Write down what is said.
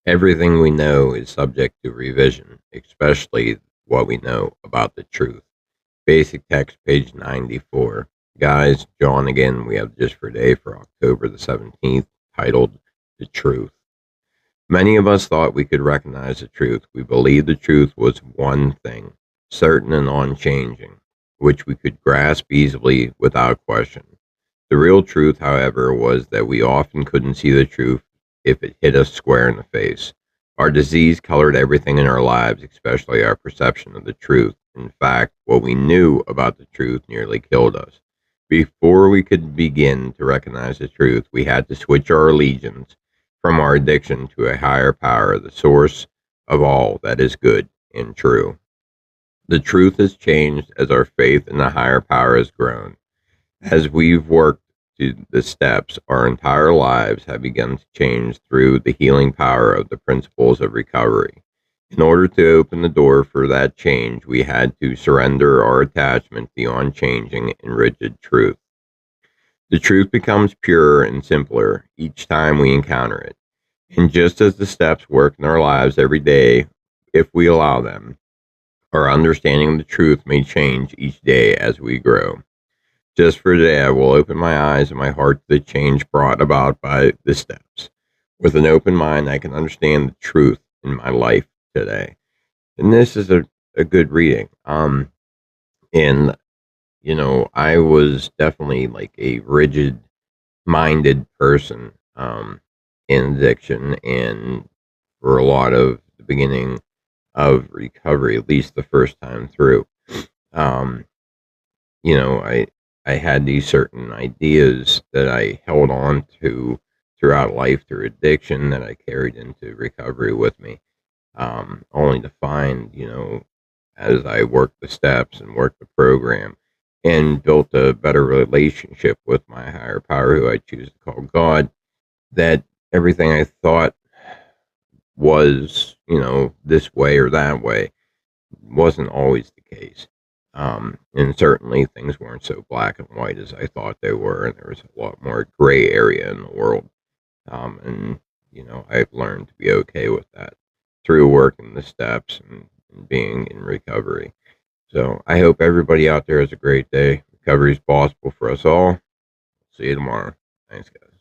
Everything we know is subject to revision, especially what we know about the truth. Basic text, page 94. Guys, John again, we have just for today for October the 17th, titled The Truth. Many of us thought we could recognize the truth. We believed the truth was one thing, certain and unchanging, which we could grasp easily without question. The real truth, however, was that we often couldn't see the truth if it hit us square in the face. Our disease colored everything in our lives, especially our perception of the truth. In fact, what we knew about the truth nearly killed us. Before we could begin to recognize the truth, we had to switch our allegiance from our addiction to a higher power, the source of all that is good and true. The truth has changed as our faith in the higher power has grown. As we've worked to the steps, our entire lives have begun to change through the healing power of the principles of recovery. In order to open the door for that change, we had to surrender our attachment to the unchanging and rigid truth. The truth becomes purer and simpler each time we encounter it. And just as the steps work in our lives every day, if we allow them, our understanding of the truth may change each day as we grow. Just for today, I will open my eyes and my heart to the change brought about by the steps. With an open mind, I can understand the truth in my life today. And this is a good reading. And, I was definitely like a rigid minded person in addiction and for a lot of the beginning of recovery, at least the first time through. Um, I had these certain ideas that I held on to throughout life through addiction that I carried into recovery with me, only to find, as I worked the steps and worked the program and built a better relationship with my higher power, who I choose to call God, that everything I thought was, this way or that way wasn't always the case. And certainly things weren't so black and white as I thought they were, and there was a lot more gray area in the world. And, I've learned to be okay with that through working the steps and being in recovery. So I hope everybody out there has a great day. Recovery is possible for us all. See you tomorrow. Thanks, guys.